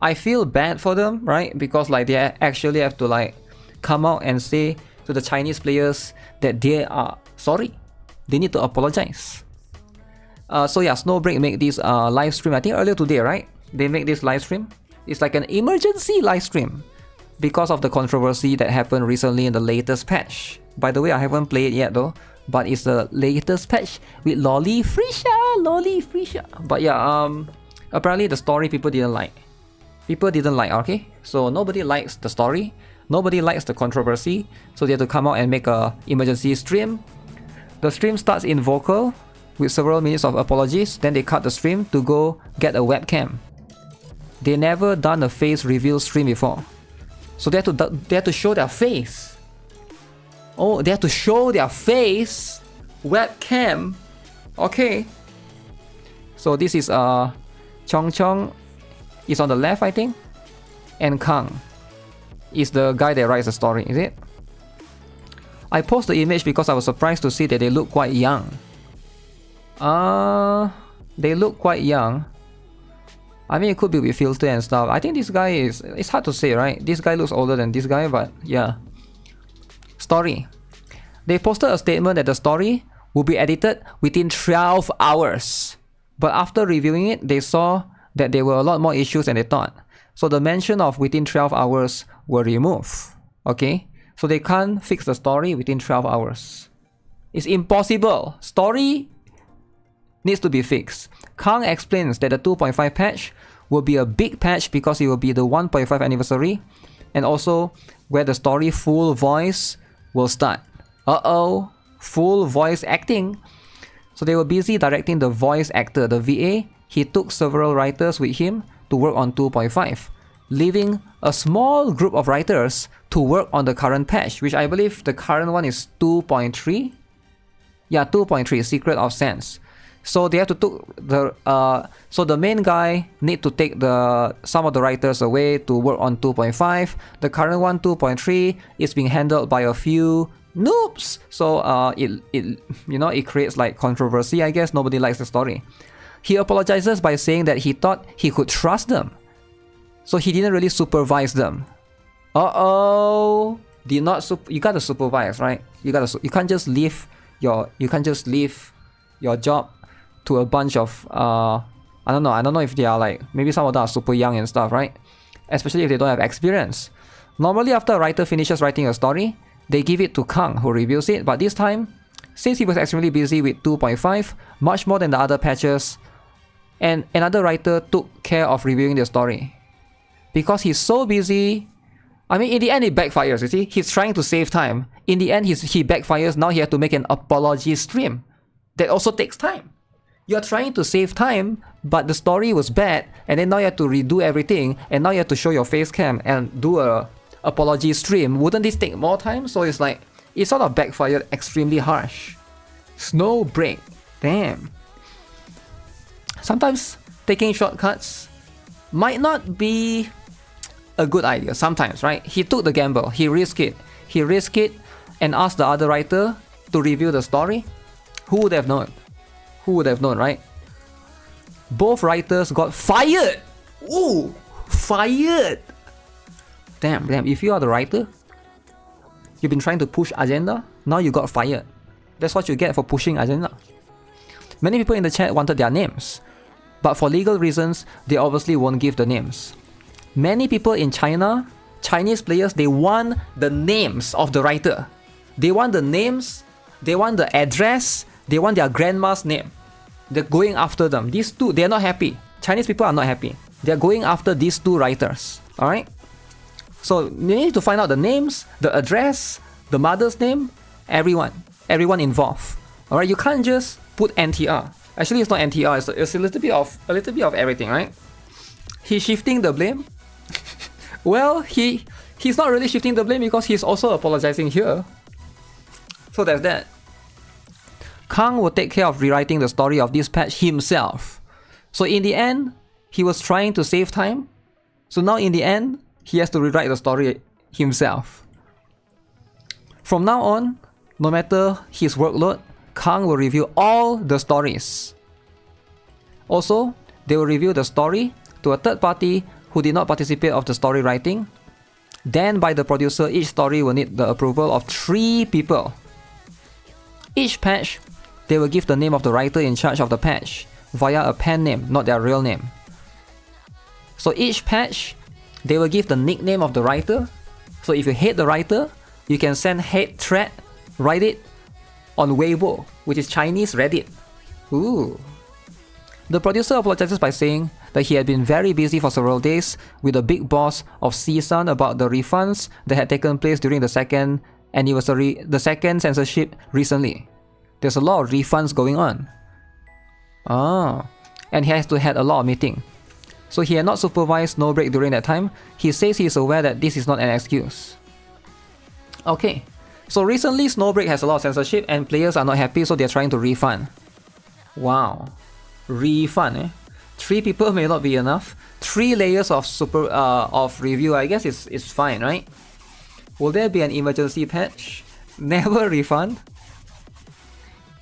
I feel bad for them, right? Because like they actually have to like come out and say to the Chinese players that they are sorry. They need to apologize. So yeah, Snowbreak made this live stream, I think earlier today, right? They make this live stream. It's like an emergency live stream because of the controversy that happened recently in the latest patch. By the way, I haven't played it yet though, but it's the latest patch with Lolly Frisha. But yeah, apparently the story people didn't like. Okay? So nobody likes the story, nobody likes the controversy, so they have to come out and make a emergency stream. The stream starts in vocal with several minutes of apologies, then they cut the stream to go get a webcam. They never done a face reveal stream before. So they have to show their face. Oh, they have to show their face. Webcam. Okay. So this is Chong Chong is on the left, I think. And Kang is the guy that writes the story, is it? I post the image because I was surprised to see that they look quite young. They look quite young. I mean, it could be with filter and stuff. I think this guy is... It's hard to say, right? This guy looks older than this guy, but yeah. Story. They posted a statement that the story will be edited within 12 hours. But after reviewing it, they saw that there were a lot more issues than they thought. So the mention of within 12 hours were removed. Okay? So they can't fix the story within 12 hours. It's impossible. Story needs to be fixed. Kang explains that the 2.5 patch will be a big patch because it will be the 1.5 anniversary and also where the story full voice will start. Full voice acting. So they were busy directing the voice actor, the VA. He took several writers with him to work on 2.5, leaving a small group of writers to work on the current patch, which I believe the current one is 2.3. Yeah, 2.3, Secret of Sense. So they have to take the so the main guy need to take some of the writers away to work on 2.5. The current one, 2.3, is being handled by a few noobs. So it creates like controversy, I guess. Nobody likes the story. He apologizes by saying that he thought he could trust them, so he didn't really supervise them. You gotta supervise, right? You can't just leave your job to a bunch of I don't know if they are like, maybe some of them are super young and stuff, right? Especially if they don't have experience. Normally after a writer finishes writing a story, they give it to Kang who reviews it, but this time, since he was extremely busy with 2.5, much more than the other patches, and another writer took care of reviewing the story. Because he's so busy, I mean, in the end it backfires, you see? He's trying to save time. In the end, he backfires. Now he has to make an apology stream. That also takes time. You're trying to save time, but the story was bad, and then now you have to redo everything, and now you have to show your face cam and do a apology stream. Wouldn't this take more time? So it's like, it sort of backfired extremely harsh. Snowbreak. Damn. Sometimes taking shortcuts might not be a good idea. Sometimes, right? He took the gamble. He risked it. And asked the other writer to review the story. Who would have known? Right? Both writers got fired! Ooh! Fired! Damn, if you are the writer, you've been trying to push agenda, now you got fired. That's what you get for pushing agenda. Many people in the chat wanted their names, but for legal reasons, they obviously won't give the names. Many people in China, Chinese players, they want the names of the writer. They want the names, they want the address, they want their grandma's name. They're going after them. These two, they're not happy. Chinese people are not happy. They're going after these two writers. Alright? So you need to find out the names, the address, the mother's name, everyone involved. Alright, you can't just put NTR. Actually, it's not NTR. It's a little bit of everything, right? He's shifting the blame. Well, he's not really shifting the blame because he's also apologizing here. So there's that. Kang will take care of rewriting the story of this patch himself. So in the end, he was trying to save time. So now in the end, he has to rewrite the story himself. From now on, no matter his workload, Kang will review all the stories. Also, they will review the story to a third party who did not participate of the story writing. Then by the producer, each story will need the approval of 3 people. Each patch, they will give the name of the writer in charge of the patch via a pen name, not their real name. So each patch, they will give the nickname of the writer. So if you hate the writer, you can send hate thread, write it on Weibo, which is Chinese Reddit. Ooh. The producer apologizes by saying that he had been very busy for several days with the big boss of CSUN about the refunds that had taken place during the second censorship recently. There's a lot of refunds going on. And he has to had a lot of meeting. So he had not supervised Snowbreak during that time. He says he is aware that this is not an excuse. Okay, so recently Snowbreak has a lot of censorship and players are not happy, so they're trying to refund. Wow, refund, eh? 3 people may not be enough. 3 layers of review, I guess is fine, right? Will there be an emergency patch? Never refund.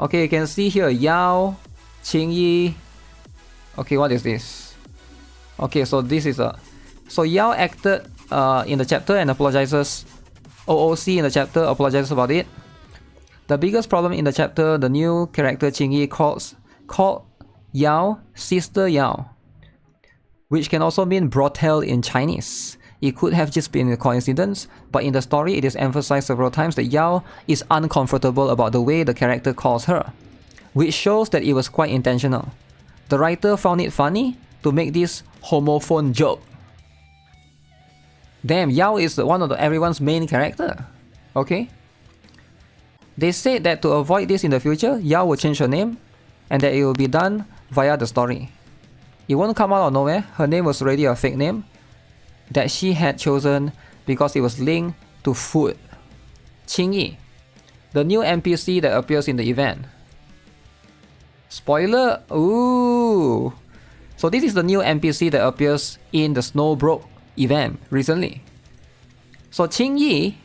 Okay, you can see here Yao, Qingyi. Okay, what is this? Okay, so this is so Yao acted in the chapter and apologizes. OOC in the chapter apologizes about it. The biggest problem in the chapter, the new character Qingyi called Yao Sister Yao, which can also mean brothel in Chinese. It could have just been a coincidence, but in the story it is emphasized several times that Yao is uncomfortable about the way the character calls her, which shows that it was quite intentional. The writer found it funny to make this homophone joke. Damn, Yao is one of everyone's main character. Okay. They said that to avoid this in the future, Yao will change her name and that it will be done via the story. It won't come out of nowhere. Her name was already a fake name that she had chosen because it was linked to food. Qingyi, the new NPC that appears in the event. Spoiler! Ooh! So this is the new NPC that appears in the Snowbreak event recently. So Qingyi,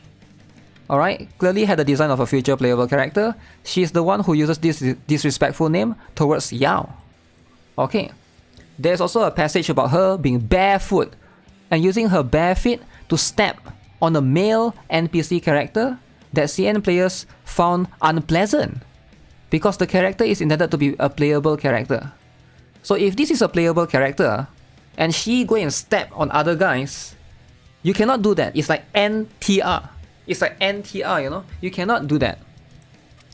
alright, clearly had the design of a future playable character. She's the one who uses this disrespectful name towards Yao. Okay. There's also a passage about her being barefoot and using her bare feet to step on a male NPC character that CN players found unpleasant because the character is intended to be a playable character. So if this is a playable character and she go and step on other guys, you cannot do that. It's like NTR. It's like NTR, you know? You cannot do that.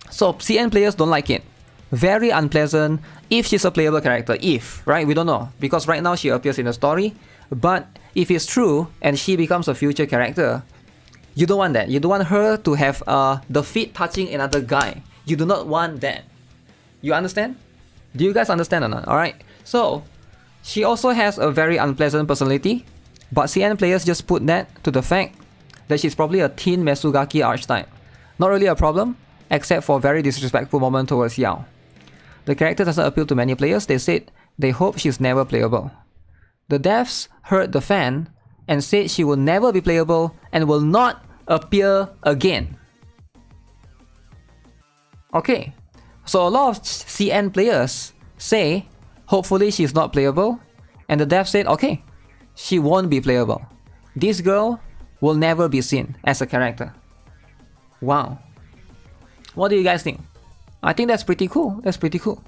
So CN players don't like it. Very unpleasant if she's a playable character. If, right? We don't know. Because right now she appears in the story. But if it's true and she becomes a future character, you don't want that. You don't want her to have the feet touching another guy. You do not want that. You understand? Do you guys understand or not? Alright. So, she also has a very unpleasant personality. But CN players just put that to the fact that she's probably a teen Mesugaki archetype. Not really a problem, except for very disrespectful moment towards Yao. The character doesn't appeal to many players. They said they hope she's never playable. The devs heard the fan and said she will never be playable and will not appear again. Okay, so a lot of CN players say hopefully she's not playable, and the devs said okay, she won't be playable. This girl will never be seen as a character. Wow. What do you guys think? I think that's pretty cool. That's pretty cool.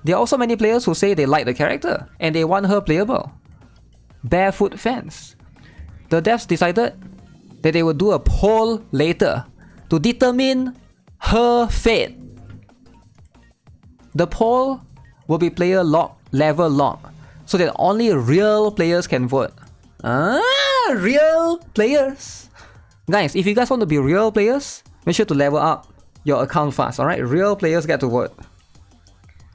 There are also many players who say they like the character and they want her playable. Barefoot fans. The devs decided that they would do a poll later to determine her fate. The poll will be player level locked, so that only real players can vote. Real players. Guys, if you guys want to be real players, make sure to level up your account fast, alright? Real players get to vote.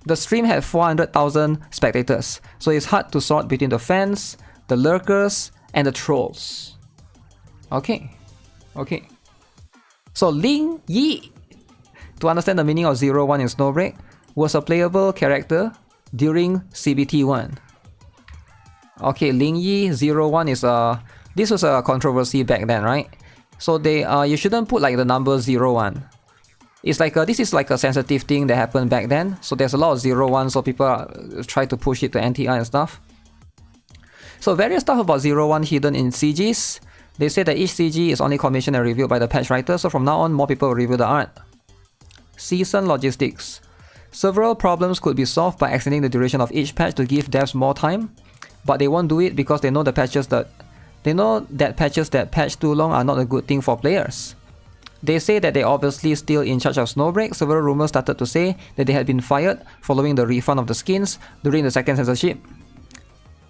The stream had 400,000 spectators, so it's hard to sort between the fans, the lurkers, and the trolls. Okay. Okay. So Ling Yi, to understand the meaning of 01 in Snowbreak, was a playable character during CBT1. Okay, Ling Yi 01 is this was a controversy back then, right? So you shouldn't put like the number 01. It's like this is like a sensitive thing that happened back then. So there's a lot of 01, so people try to push it to NTR and stuff. So various stuff about 0-1 hidden in CGs. They say that each CG is only commissioned and reviewed by the patch writer, so from now on more people will review the art. Season logistics. Several problems could be solved by extending the duration of each patch to give devs more time, but they won't do it because they know that patches that patch too long are not a good thing for players. They say that they're obviously still in charge of Snowbreak. Several rumors started to say that they had been fired following the refund of the skins during the second censorship.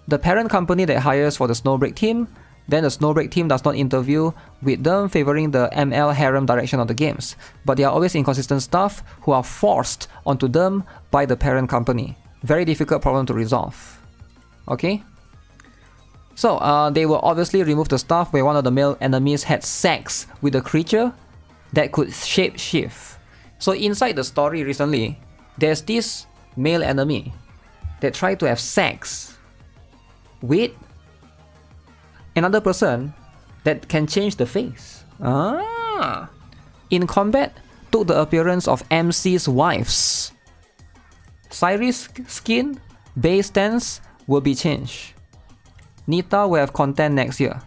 The parent company that hires for the Snowbreak team, then the Snowbreak team does not interview with them, favoring the ML harem direction of the games. But there are always inconsistent staff who are forced onto them by the parent company. Very difficult problem to resolve. Okay? So, they will obviously remove the stuff where one of the male enemies had sex with a creature that could shape-shift. So inside the story recently, there's this male enemy that tried to have sex with another person that can change the face. In combat, took the appearance of MC's wives. Cyrus' skin, base stance will be changed. Nita will have content next year.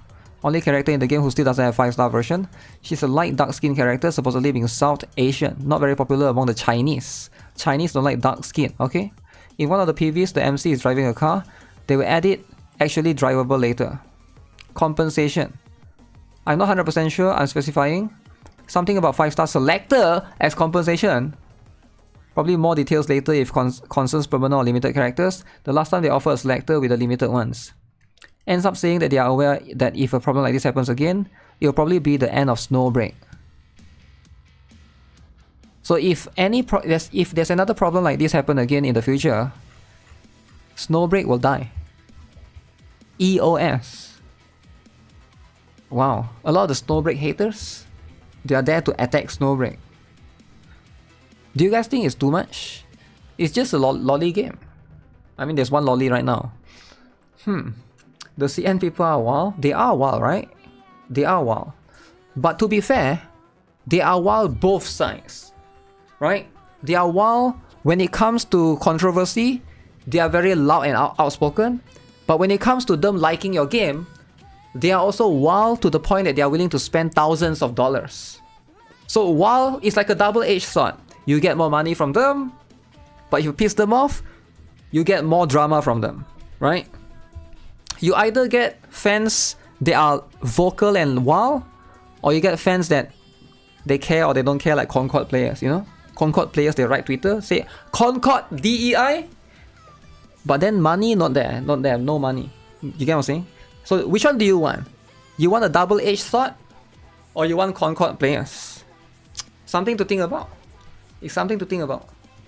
Only character in the game who still doesn't have 5-star version. She's a light dark skin character, supposedly being South Asian. Not very popular among the Chinese. Chinese don't like dark skin, okay? In one of the PVs, the MC is driving a car. They will add it actually drivable later. Compensation. I'm not 100% sure, I'm specifying. Something about 5-star selector as compensation. Probably more details later if concerns permanent or limited characters. The last time they offered a selector with the limited ones. Ends up saying that they are aware that if a problem like this happens again, it will probably be the end of Snowbreak. So if there's another problem like this happen again in the future, Snowbreak will die. EOS. Wow, a lot of the Snowbreak haters, they are there to attack Snowbreak. Do you guys think it's too much? It's just a lolly game. I mean, there's one lolly right now. The CN people are wild. They are wild, right? They are wild. But to be fair, they are wild both sides, right? They are wild when it comes to controversy. They are very loud and outspoken. But when it comes to them liking your game, they are also wild to the point that they are willing to spend thousands of dollars. So wild is like a double-edged sword. You get more money from them, but if you piss them off, you get more drama from them, right? You either get fans that are vocal and wild, or you get fans that they care or they don't care, like Concord players, you know? Concord players, they write Twitter, say Concord DEI, but then money not there, no money. You get what I'm saying? So which one do you want? You want a double-edged sword, or you want Concord players? Something to think about. It's something to think about.